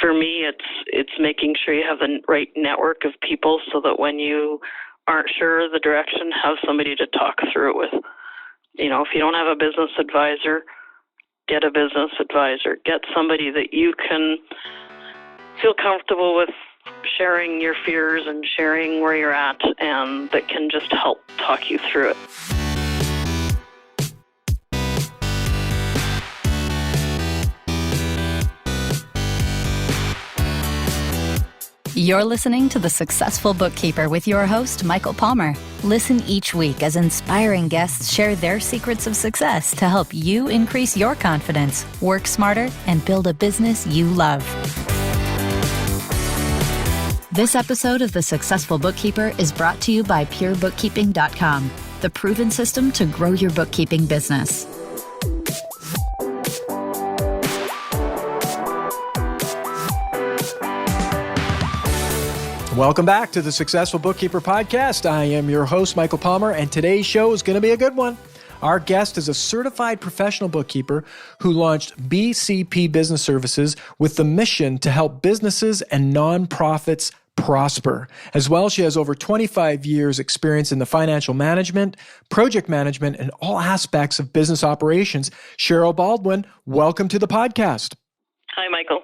for me, it's making sure you have the right network of people so that when you aren't sure of the direction, have somebody to talk through it with. If you don't have a business advisor, get a business advisor. Get somebody that you can feel comfortable with sharing your fears and sharing where you're at, and that can just help talk you through it. You're listening to The Successful Bookkeeper with your host, Michael Palmer. Listen each week as inspiring guests share their secrets of success to help you increase your confidence, work smarter, and build a business you love. This episode of The Successful Bookkeeper is brought to you by PureBookkeeping.com, the proven system to grow your bookkeeping business. Welcome back to the Successful Bookkeeper Podcast. I am your host, Michael Palmer, and today's show is going to be a good one. Our guest is a certified professional bookkeeper who launched BCP Business Services with the mission to help businesses and nonprofits prosper. As well, she has over 25 years experience in the financial management, project management, and all aspects of business operations. Cheryl Baldwin, welcome to the podcast. Hi, Michael.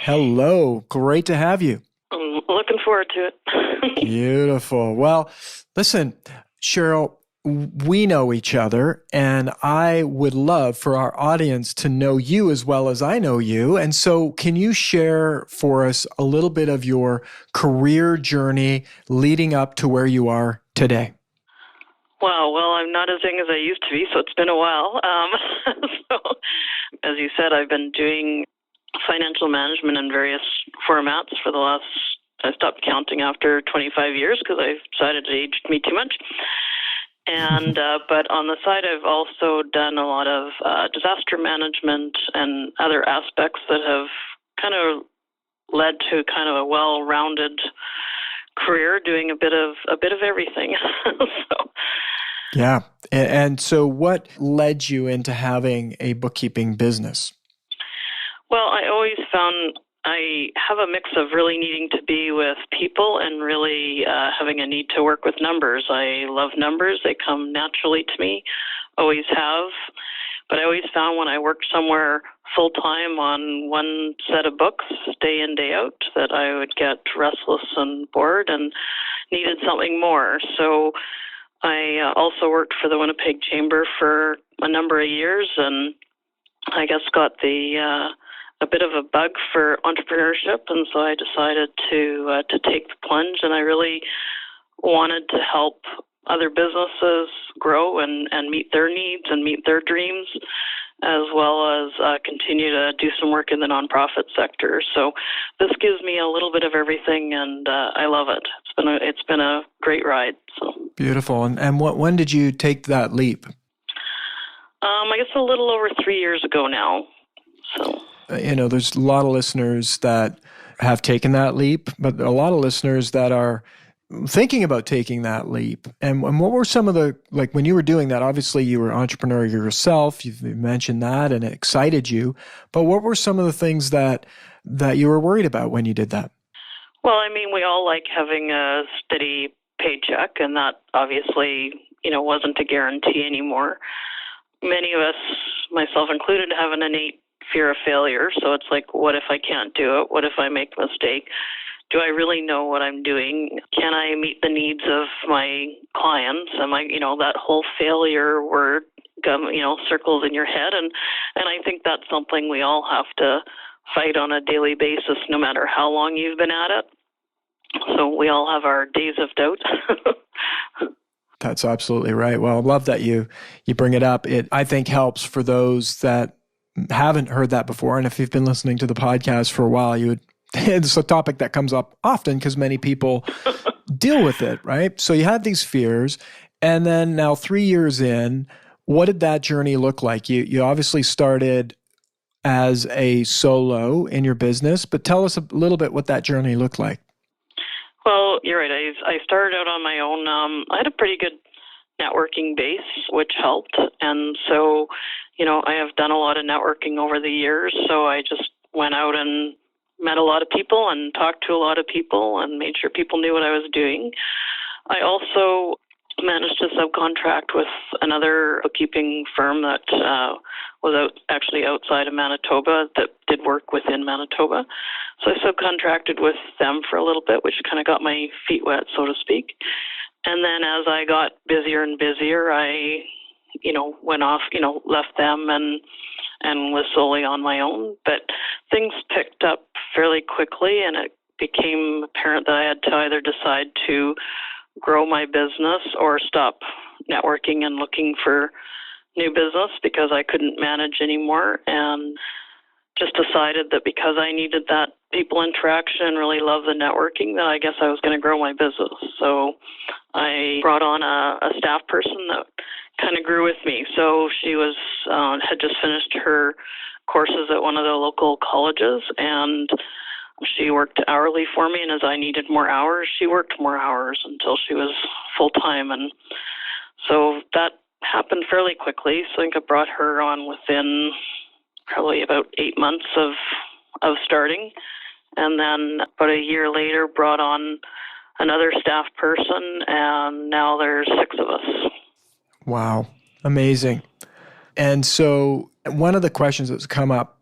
Hello. Great to have you. I'm looking forward to it. Beautiful. Well, listen, Cheryl, we know each other, and I would love for our audience to know you as well as I know you. And so can you share for us a little bit of your career journey leading up to where you are today? Wow. Well, I'm not as young as I used to be, so it's been a while. So, as you said, I've been doing financial management in various formats for the last, I stopped counting after 25 years because I decided it aged me too much. And but on the side, I've also done a lot of disaster management and other aspects that have kind of led to kind of a well-rounded career, doing a bit of everything. So. Yeah. And so what led you into having a bookkeeping business? Well, I always found I have a mix of really needing to be with people and really having a need to work with numbers. I love numbers. They come naturally to me, always have. But I always found when I worked somewhere full-time on one set of books, day in, day out, that I would get restless and bored and needed something more. So I also worked for the Winnipeg Chamber for a number of years, and I guess got a bit of a bug for entrepreneurship, and so I decided to take the plunge, and I really wanted to help other businesses grow and meet their needs and meet their dreams, as well as continue to do some work in the nonprofit sector. So this gives me a little bit of everything, and I love it. It's been a great ride. So beautiful. And when did you take that leap? I guess a little over 3 years ago now. So. There's a lot of listeners that have taken that leap, but a lot of listeners that are thinking about taking that leap. And what were some of when you were doing that, obviously you were an entrepreneur yourself, you mentioned that and it excited you, but what were some of the things that you were worried about when you did that? Well, I mean, we all like having a steady paycheck, and that obviously, wasn't a guarantee anymore. Many of us, myself included, have an innate fear of failure. So it's like, what if I can't do it? What if I make a mistake? Do I really know what I'm doing? Can I meet the needs of my clients? Am I, that whole failure word, circles in your head. And I think that's something we all have to fight on a daily basis, no matter how long you've been at it. So we all have our days of doubt. That's absolutely right. Well, I love that you bring it up. It, I think, helps for those that haven't heard that before. And if you've been listening to the podcast for a while, it's a topic that comes up often because many people deal with it, right? So you had these fears, and then now 3 years in, what did that journey look like? You obviously started as a solo in your business, but tell us a little bit what that journey looked like. Well, you're right. I started out on my own. I had a pretty good networking base, which helped. And so, I have done a lot of networking over the years. So I just went out and met a lot of people and talked to a lot of people and made sure people knew what I was doing. I also managed to subcontract with another bookkeeping firm that was actually outside of Manitoba that did work within Manitoba. So I subcontracted with them for a little bit, which kind of got my feet wet, so to speak. And then as I got busier and busier, I, went off, left them and was solely on my own. But things picked up fairly quickly, and it became apparent that I had to either decide to grow my business or stop networking and looking for new business because I couldn't manage anymore, and just decided that because I needed that people interaction and really love the networking, that I guess I was going to grow my business. So I brought on a staff person that kind of grew with me. So she was had just finished her courses at one of the local colleges, and she worked hourly for me, and as I needed more hours, she worked more hours until she was full-time. And so that happened fairly quickly. So I think I brought her on within probably about 8 months of starting. And then about a year later, brought on another staff person, and now there's 6 of us. Wow. Amazing. And so one of the questions that's come up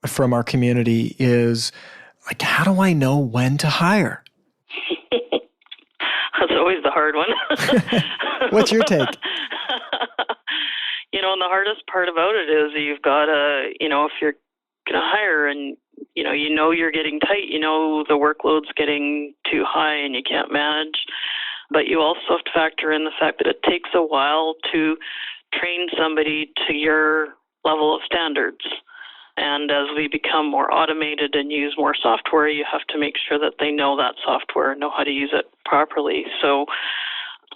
from our community is, like, how do I know when to hire? That's always the hard one. What's your take? And the hardest part about it is you've got to, if you're going to hire and, you're getting tight, the workload's getting too high and you can't manage. But you also have to factor in the fact that it takes a while to train somebody to your level of standards. And as we become more automated and use more software, you have to make sure that they know that software and know how to use it properly. So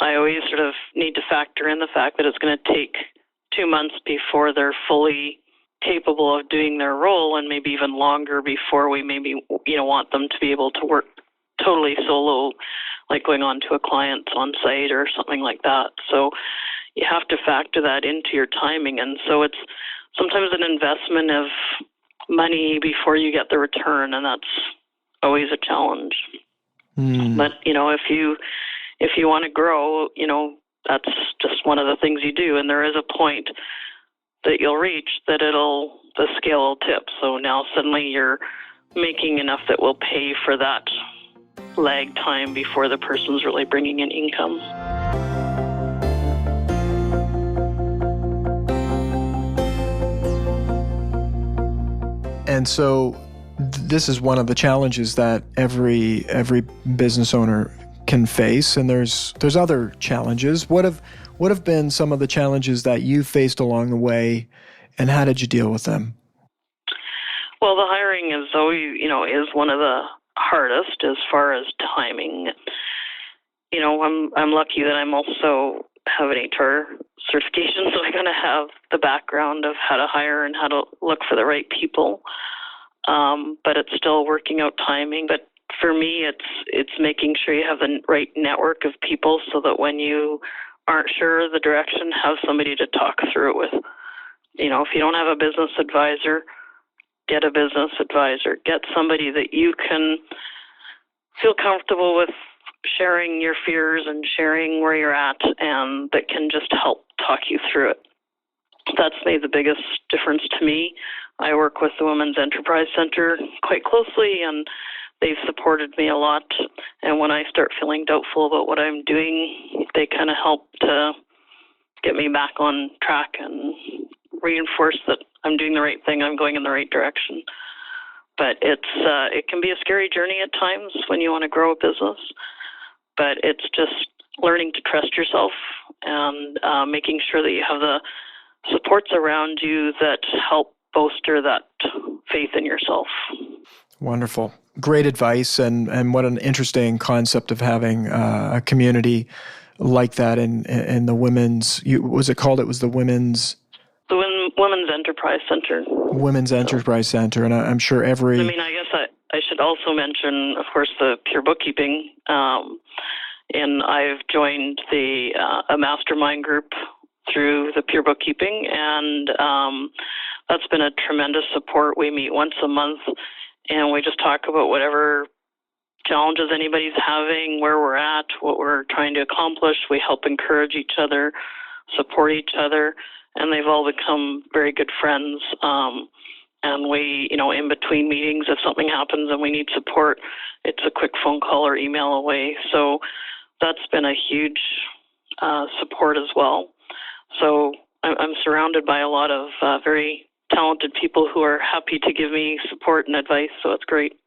I always sort of need to factor in the fact that it's going to take 2 months before they're fully capable of doing their role, and maybe even longer before we maybe, want them to be able to work totally solo, like going on to a client on site or something like that. So you have to factor that into your timing. And so it's sometimes an investment of money before you get the return, and that's always a challenge. But, if you want to grow, that's just one of the things you do. And there is a point that you'll reach that the scale will tip. So now suddenly you're making enough that will pay for that lag time before the person's really bringing in income. And so this is one of the challenges that every business owner can face, and there's other challenges. What have been some of the challenges that you faced along the way, and how did you deal with them? Well, the hiring is always, is one of the hardest as far as timing. I'm lucky that I'm also have an HR certification, so I kind of have the background of how to hire and how to look for the right people. But it's still working out timing. But for me, it's making sure you have the right network of people so that when you aren't sure of the direction, have somebody to talk through it with. If you don't have a business advisor, get a business advisor. Get somebody that you can feel comfortable with sharing your fears and sharing where you're at, and that can just help talk you through it. That's made the biggest difference to me. I work with the Women's Enterprise Center quite closely, and they've supported me a lot. And when I start feeling doubtful about what I'm doing, they kind of help to get me back on track and reinforce that I'm doing the right thing, I'm going in the right direction. But it can be a scary journey at times when you want to grow a business. But it's just learning to trust yourself and making sure that you have the supports around you that help bolster that faith in yourself. Wonderful. Great advice, and what an interesting concept of having a community like that in the women's, was it called? It was the Women's Enterprise Center. Women's Enterprise Center, and I'm sure I guess I should also mention, of course, the Pure Bookkeeping, and I've joined a mastermind group through the Pure Bookkeeping, and that's been a tremendous support. We meet once a month, and we just talk about whatever challenges anybody's having, where we're at, what we're trying to accomplish. We help encourage each other, support each other, and they've all become very good friends. And we, in between meetings, if something happens and we need support, it's a quick phone call or email away. So that's been a huge support as well. So I'm surrounded by a lot of very talented people who are happy to give me support and advice. So it's great.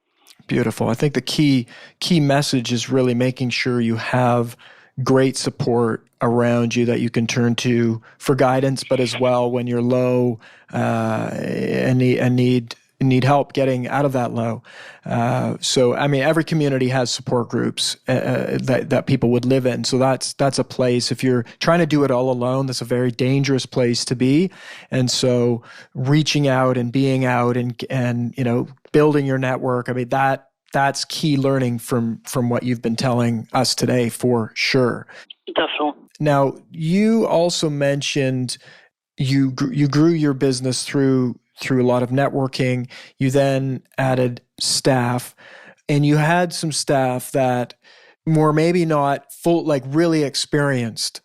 Beautiful. I think the key message is really making sure you have great support around you that you can turn to for guidance, but as well when you're low and need help getting out of that low. So, I mean, every community has support groups that people would live in. So that's a place. If you're trying to do it all alone, that's a very dangerous place to be. And so reaching out and being out and building your network, I mean, that's key learning from what you've been telling us today for sure. Definitely. Now, you also mentioned you grew your business through a lot of networking. You then added staff, and you had some staff that were maybe not full, like really experienced.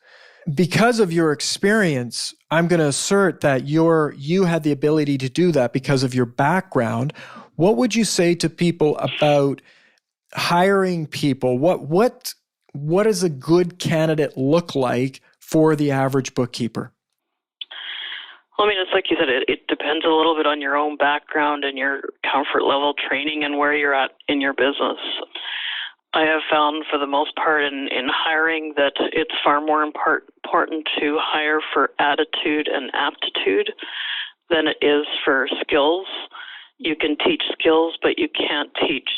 Because of your experience, I'm going to assert that you had the ability to do that because of your background. What would you say to people about hiring people? What does a good candidate look like for the average bookkeeper? Well, I mean, it's like you said, it depends a little bit on your own background and your comfort level training and where you're at in your business. I have found for the most part in hiring that it's far more important to hire for attitude and aptitude than it is for skills. You can teach skills, but you can't teach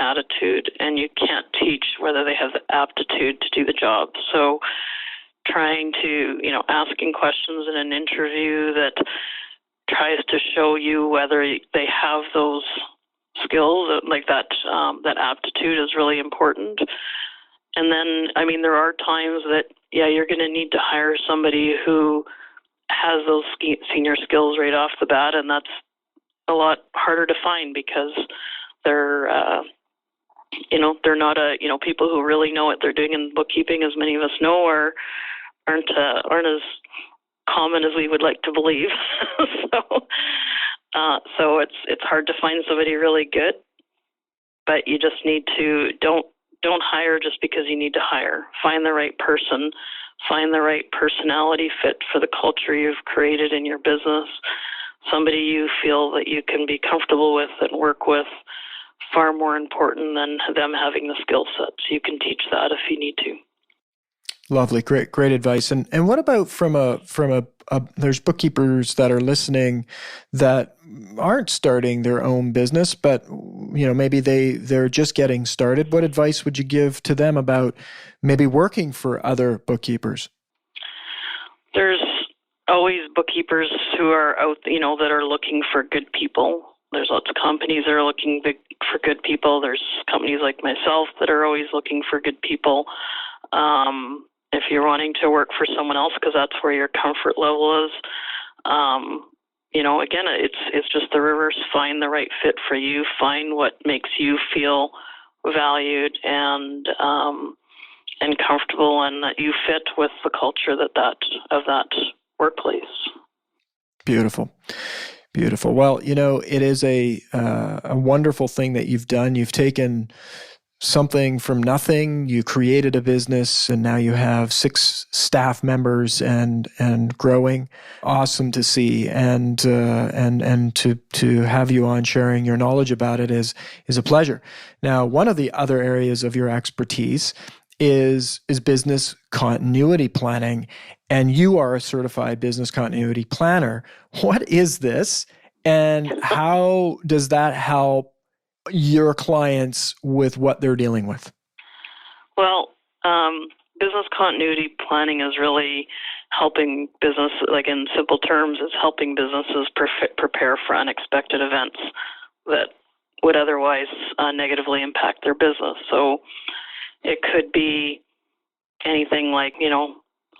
attitude, and you can't teach whether they have the aptitude to do the job. So trying to, asking questions in an interview that tries to show you whether they have those skills, like that aptitude is really important. And then, I mean, there are times that, you're going to need to hire somebody who has those senior skills right off the bat, and that's a lot harder to find because they're not people who really know what they're doing in bookkeeping, as many of us know, aren't as common as we would like to believe. So it's hard to find somebody really good, but you just need to don't hire just because you need to hire. Find the right person, find the right personality fit for the culture you've created in your business. Somebody you feel that you can be comfortable with and work with, far more important than them having the skill sets. You can teach that if you need to. Lovely. Great advice. And what about from a there's bookkeepers that are listening that aren't starting their own business, but maybe they're just getting started. What advice would you give to them about maybe working for other bookkeepers? There's always bookkeepers who are out, that are looking for good people. There's lots of companies that are looking for good people. There's companies like myself that are always looking for good people. If you're wanting to work for someone else because that's where your comfort level is, again, it's just the reverse. Find the right fit for you. Find what makes you feel valued and comfortable, and that you fit with the culture of that workplace. Beautiful. Well, it is a wonderful thing that you've done. You've taken something from nothing, you created a business, and now you have 6 staff members and growing. Awesome to see, and to have you on sharing your knowledge about it is a pleasure. Now, one of the other areas of your expertise is business continuity planning, and you are a certified business continuity planner. What is this, and how does that help your clients with what they're dealing with? Well, business continuity planning is really helping business, like in simple terms, is helping businesses prepare for unexpected events that would otherwise negatively impact their business. So it could be anything like,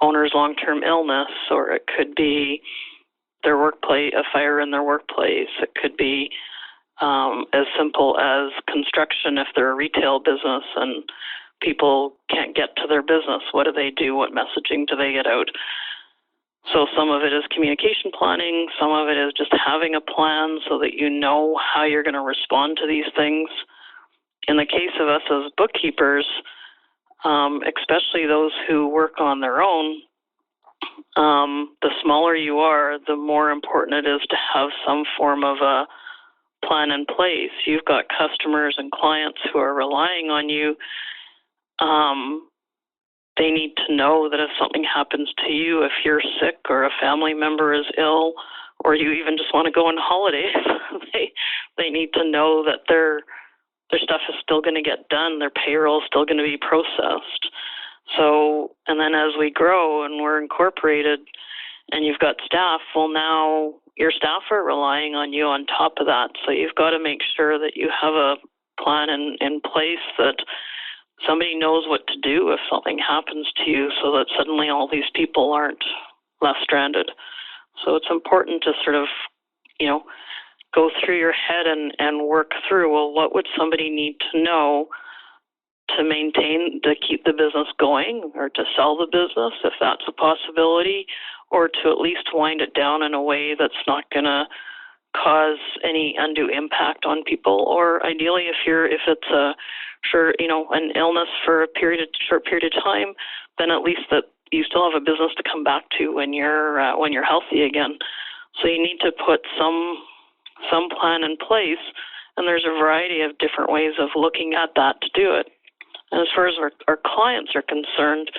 owner's long-term illness, or it could be their workplace, a fire in their workplace. It could be as simple as construction. If they're a retail business and people can't get to their business, what do they do? What messaging do they get out? So some of it is communication planning. Some of it is just having a plan so that you know how you're going to respond to these things. In the case of us as bookkeepers, especially those who work on their own, the smaller you are, the more important it is to have some form of a plan in place. You've got customers and clients who are relying on you. They need to know that if something happens to you, if you're sick or a family member is ill, or you even just want to go on holidays, they need to know that their stuff is still going to get done, their payroll is still going to be processed. So, and then as we grow and we're incorporated and you've got staff, well, now your staff are relying on you on top of that. So you've got to make sure that you have a plan in place, that somebody knows what to do if something happens to you, so that suddenly all these people aren't left stranded. So it's important to sort of, go through your head and work through, well, what would somebody need to know to keep the business going, or to sell the business if that's a possibility, or to at least wind it down in a way that's not going to cause any undue impact on people. Or ideally, if it's an illness for a short period of time, then at least that you still have a business to come back to when you're healthy again. So you need to put some plan in place, and there's a variety of different ways of looking at that to do it. And as far as our clients are concerned,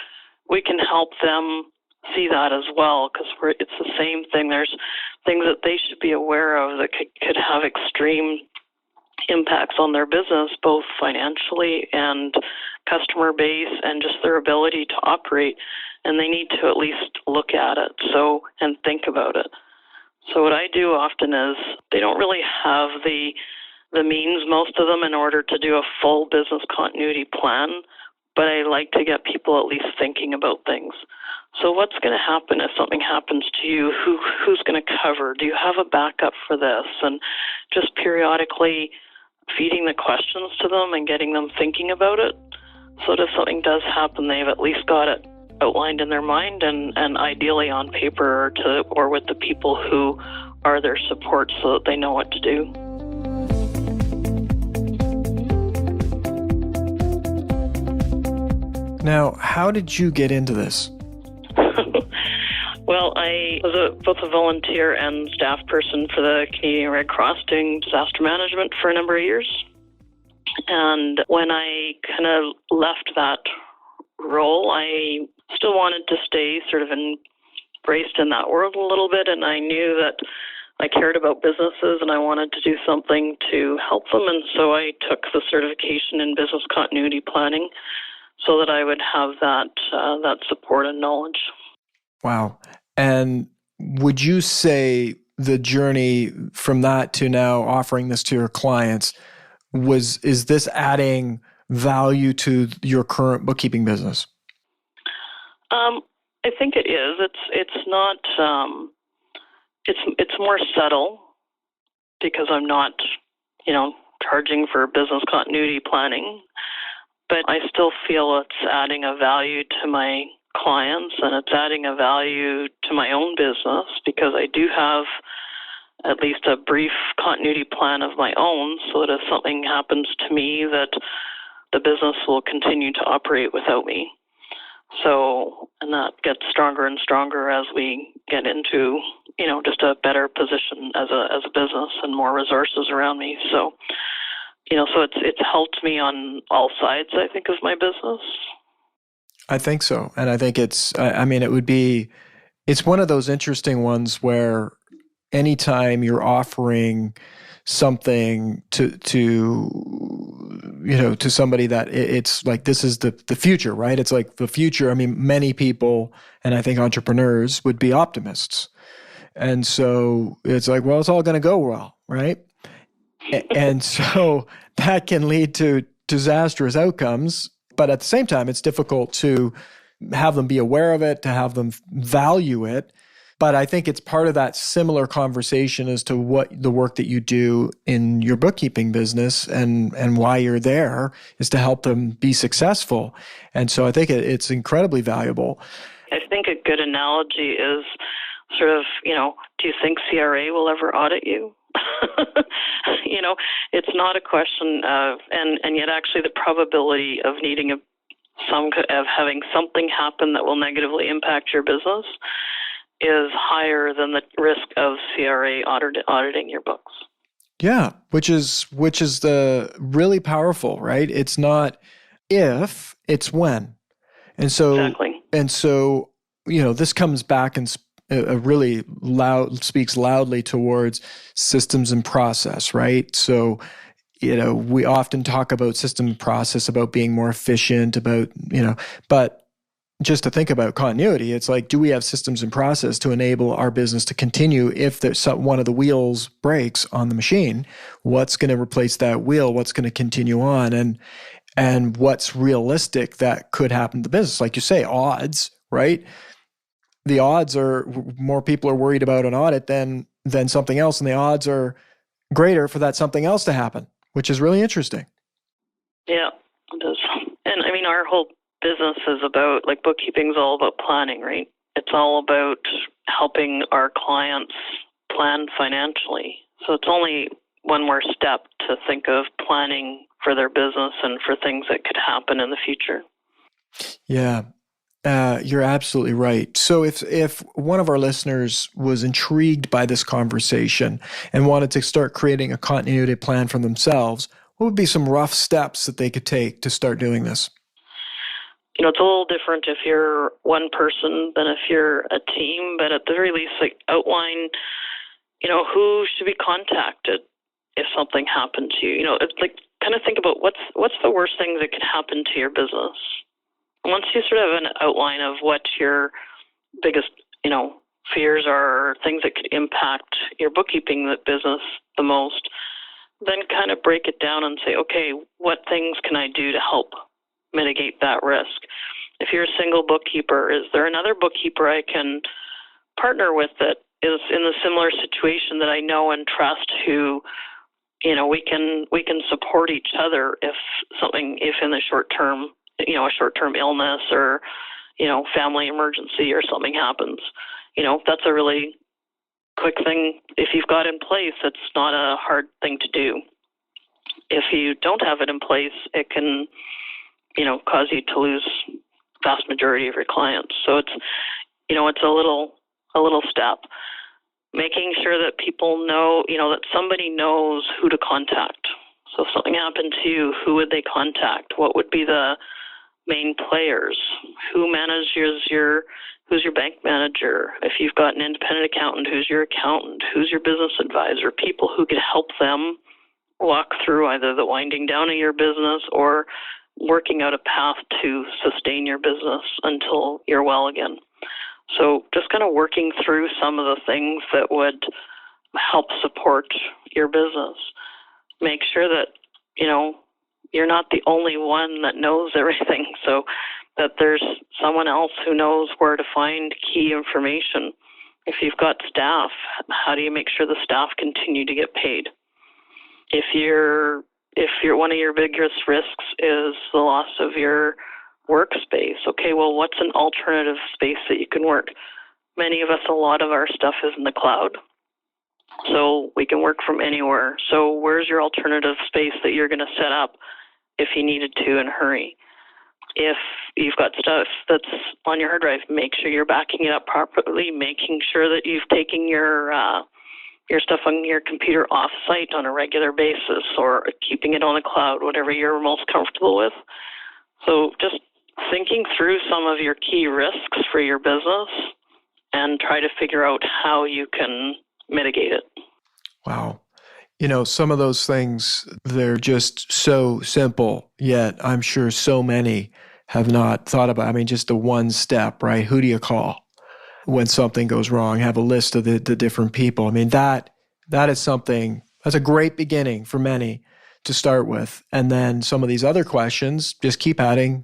we can help them see that as well, because it's the same thing. There's things that they should be aware of that could have extreme impacts on their business, both financially and customer base and just their ability to operate. And they need to at least look at it and think about it. So what I do often is, they don't really have the means, most of them, in order to do a full business continuity plan, but I like to get people at least thinking about things. So what's going to happen if something happens to you? Who's going to cover? Do you have a backup for this? And just periodically feeding the questions to them and getting them thinking about it, so that if something does happen, they've at least got it outlined in their mind and ideally on paper or with the people who are their support, so that they know what to do. Now, how did you get into this? Well, I was both a volunteer and staff person for the Canadian Red Cross doing disaster management for a number of years. And when I kind of left that role, I still wanted to stay sort of embraced in that world a little bit, and I knew that I cared about businesses and I wanted to do something to help them, and so I took the certification in business continuity planning so that I would have that support and knowledge. Wow. And would you say the journey from that to now offering this to your clients, is this adding value to your current bookkeeping business? I think it is. It's not. It's more subtle, because I'm not, charging for business continuity planning, but I still feel it's adding a value to my clients, and it's adding a value to my own business, because I do have at least a brief continuity plan of my own, so that if something happens to me, that the business will continue to operate without me. So, and that gets stronger and stronger as we get into, just a better position as a business and more resources around me. So, so it's helped me on all sides, I think, of my business. I think so. And I think it's one of those interesting ones where anytime you're offering something to somebody that it's like, this is the future, right? It's like the future. I mean, many people, and I think entrepreneurs, would be optimists. And so it's like, well, it's all going to go well, right? And so that can lead to disastrous outcomes. But at the same time, it's difficult to have them be aware of it, to have them value it. But I think it's part of that similar conversation as to what the work that you do in your bookkeeping business and why you're there is to help them be successful. And so I think it's incredibly valuable. I think a good analogy is sort of, do you think CRA will ever audit you? It's not a question of, and yet actually the probability of needing of having something happen that will negatively impact your business is higher than the risk of CRA auditing your books. Yeah, which is the really powerful, right? It's not if, it's when. And so, exactly. And so, this comes back and speaks loudly towards systems and process, right? So, we often talk about system and process, about being more efficient, but just to think about continuity, it's like, do we have systems and process to enable our business to continue if one of the wheels breaks on the machine? What's going to replace that wheel? What's going to continue on? And what's realistic that could happen to the business? Like you say, odds, right? The odds are more people are worried about an audit than something else, and the odds are greater for that something else to happen, which is really interesting. Yeah, it is. And I mean, our whole business is about, like, bookkeeping is all about planning, right? It's all about helping our clients plan financially. So it's only one more step to think of planning for their business and for things that could happen in the future. Yeah. You're absolutely right. So if one of our listeners was intrigued by this conversation and wanted to start creating a continuity plan for themselves, what would be some rough steps that they could take to start doing this? It's a little different if you're one person than if you're a team, but at the very least, like, outline, who should be contacted if something happened to you. It's like, kind of think about what's the worst thing that could happen to your business. Once you sort of have an outline of what your biggest, fears are, or things that could impact your bookkeeping business the most, then kind of break it down and say, okay, what things can I do to help mitigate that risk? If you're a single bookkeeper, is there another bookkeeper I can partner with that is in a similar situation that I know and trust, who, we can support each other if in the short term, a short-term illness or, family emergency or something happens. That's a really quick thing. If you've got in place, it's not a hard thing to do. If you don't have it in place, it can, cause you to lose vast majority of your clients. So it's, it's a little step. Making sure that people know, that somebody knows who to contact. So if something happened to you, who would they contact? What would be the main players? Who manages who's your bank manager? If you've got an independent accountant, who's your accountant? Who's your business advisor? People who could help them walk through either the winding down of your business or working out a path to sustain your business until you're well again. So just kind of working through some of the things that would help support your business. Make sure that, you're not the only one that knows everything, so that there's someone else who knows where to find key information. If you've got staff, how do you make sure the staff continue to get paid? If you're one of your biggest risks is the loss of your workspace, okay, well, what's an alternative space that you can work? Many of us, a lot of our stuff is in the cloud, so we can work from anywhere. So where's your alternative space that you're going to set up if you needed to in a hurry? If you've got stuff that's on your hard drive, make sure you're backing it up properly, making sure that you've taken your stuff on your computer off-site on a regular basis, or keeping it on the cloud, whatever you're most comfortable with. So just thinking through some of your key risks for your business and try to figure out how you can mitigate it. Wow. Some of those things, they're just so simple, yet I'm sure so many have not thought about. Just the one step, right? Who do you call when something goes wrong? Have a list of the different people. That is something, that's a great beginning for many to start with. And then some of these other questions, just keep adding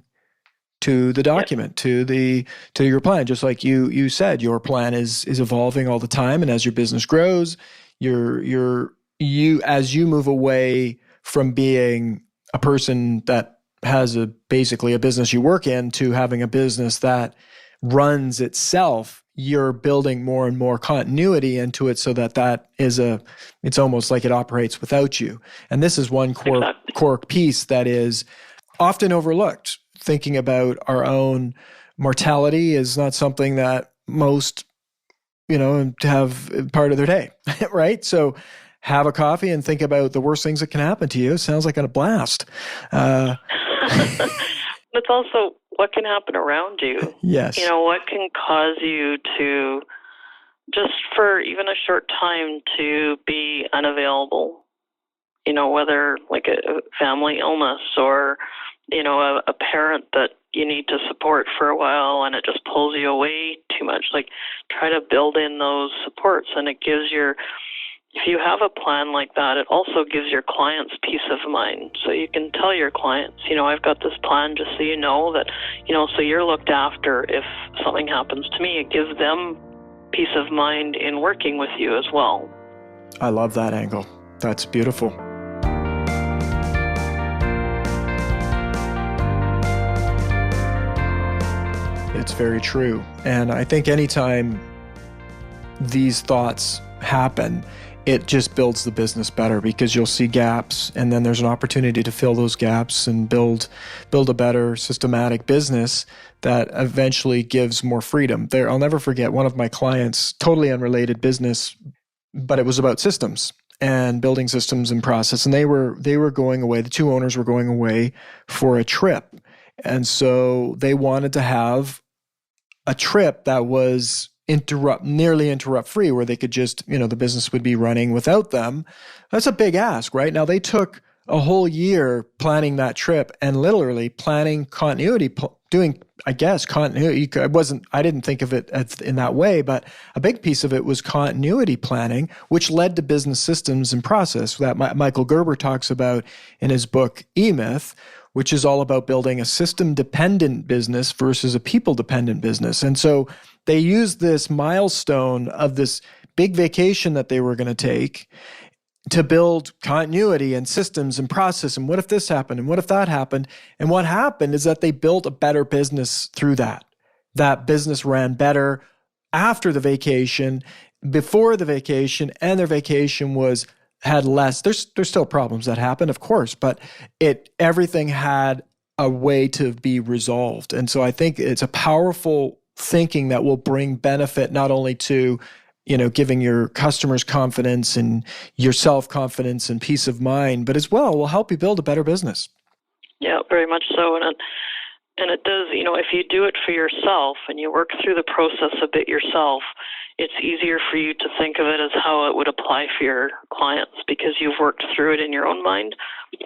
to the document, to your plan. Just like you said, your plan is evolving all the time, and as your business grows, as you move away from being a person that has basically a business you work in to having a business that runs itself, you're building more and more continuity into it so that it's almost like it operates without you. And this is one core piece that is often overlooked. Thinking about our own mortality is not something that most, have part of their day, right? So have a coffee and think about the worst things that can happen to you. Sounds like a blast. It's also what can happen around you. Yes. What can cause you to, just for even a short time, to be unavailable, whether like a family illness or, a parent that you need to support for a while and it just pulls you away too much. Like, try to build in those supports, and it gives if you have a plan like that, it also gives your clients peace of mind. So you can tell your clients, I've got this plan just so you know that, so you're looked after if something happens to me. It gives them peace of mind in working with you as well. I love that angle. That's beautiful. It's very true. And I think anytime these thoughts happen, it just builds the business better, because you'll see gaps, and then there's an opportunity to fill those gaps and build a better systematic business that eventually gives more freedom. I'll never forget one of my clients, totally unrelated business, but it was about systems and building systems and process. And they were going away. The two owners were going away for a trip. And so they wanted to have a trip that was nearly interrupt free, where they could just, the business would be running without them. That's a big ask, right? Now they took a whole year planning that trip and literally planning continuity, doing, I guess, continuity. I didn't think of it in that way, but a big piece of it was continuity planning, which led to business systems and process that Michael Gerber talks about in his book, E-Myth, which is all about building a system-dependent business versus a people-dependent business. And so they used this milestone of this big vacation that they were going to take to build continuity and systems and process. And what if this happened? And what if that happened? And what happened is that they built a better business through that. That business ran better after the vacation, before the vacation, and their vacation had less. There's still problems that happen, of course, but everything had a way to be resolved. And so I think it's a powerful thinking that will bring benefit not only to, giving your customers confidence and yourself confidence and peace of mind, but as well will help you build a better business. Yeah, very much so. And it does, if you do it for yourself and you work through the process a bit yourself, it's easier for you to think of it as how it would apply for your clients, because you've worked through it in your own mind.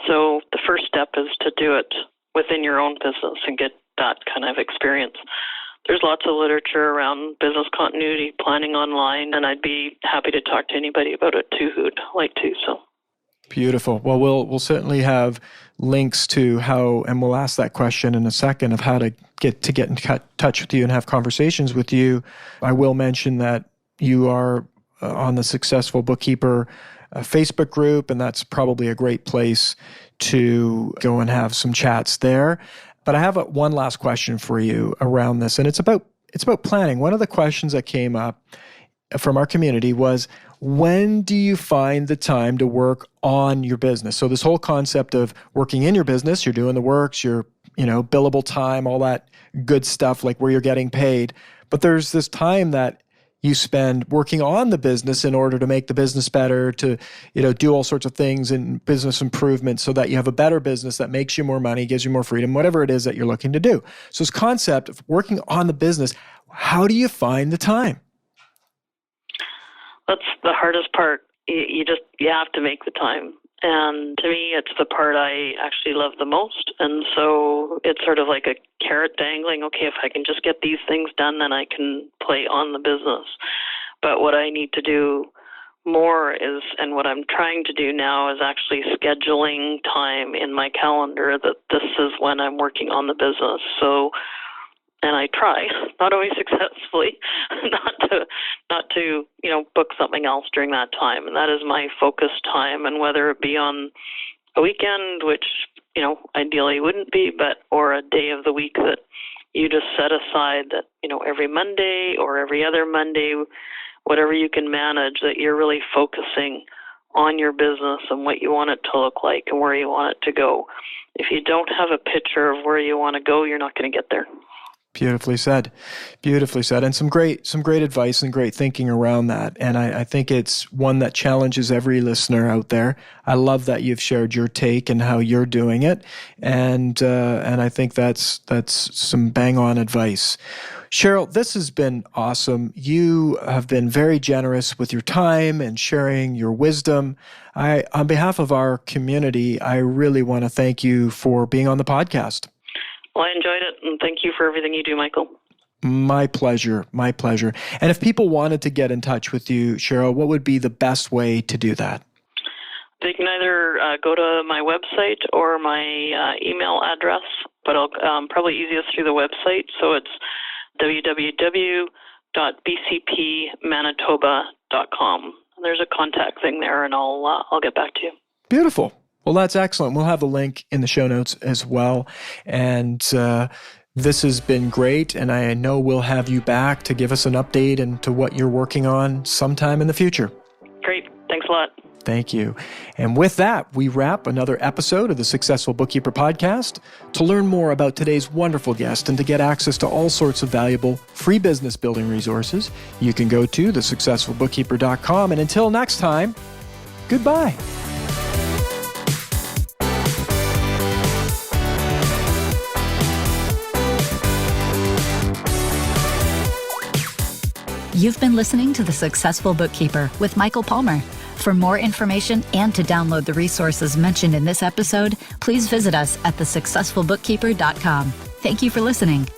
So the first step is to do it within your own business and get that kind of experience. There's lots of literature around business continuity planning online, and I'd be happy to talk to anybody about it too who'd like to. So beautiful. Well, we'll certainly have links to how, and we'll ask that question in a second, of how to get in touch with you and have conversations with you. I will mention that you are on the Successful Bookkeeper Facebook group, and that's probably a great place to go and have some chats there. But I have one last question for you around this, and it's about planning. One of the questions that came up from our community was, when do you find the time to work on your business? So this whole concept of working in your business, you're doing the works, you're, billable time, all that good stuff, like where you're getting paid. But there's this time that you spend working on the business in order to make the business better, to, do all sorts of things in business improvement so that you have a better business that makes you more money, gives you more freedom, whatever it is that you're looking to do. So this concept of working on the business, how do you find the time? That's the hardest part. You have to make the time. And to me, it's the part I actually love the most. And so it's sort of like a carrot dangling. Okay, if I can just get these things done, then I can play on the business. But what I need to do more is, and what I'm trying to do now is actually scheduling time in my calendar that this is when I'm working on the business. So, and I try, not always successfully, not to book something else during that time. And that is my focus time. And whether it be on a weekend, which, ideally wouldn't be, or a day of the week that you just set aside that, every Monday or every other Monday, whatever you can manage, that you're really focusing on your business and what you want it to look like and where you want it to go. If you don't have a picture of where you want to go, you're not going to get there. Beautifully said. Beautifully said. And some great advice and great thinking around that. And I think it's one that challenges every listener out there. I love that you've shared your take and how you're doing it. And I think that's some bang on advice. Cheryl, this has been awesome. You have been very generous with your time and sharing your wisdom. On behalf of our community, I really want to thank you for being on the podcast. Well, I enjoyed it, and thank you for everything you do, Michael. My pleasure. My pleasure. And if people wanted to get in touch with you, Cheryl, what would be the best way to do that? They can either go to my website or my email address, but probably easiest through the website. So it's www.bcpmanitoba.com. There's a contact thing there, and I'll get back to you. Beautiful. Well, that's excellent. We'll have the link in the show notes as well. And this has been great. And I know we'll have you back to give us an update into what you're working on sometime in the future. Great. Thanks a lot. Thank you. And with that, we wrap another episode of the Successful Bookkeeper Podcast. To learn more about today's wonderful guest and to get access to all sorts of valuable free business building resources, you can go to thesuccessfulbookkeeper.com. And until next time, goodbye. You've been listening to The Successful Bookkeeper with Michael Palmer. For more information and to download the resources mentioned in this episode, please visit us at thesuccessfulbookkeeper.com. Thank you for listening.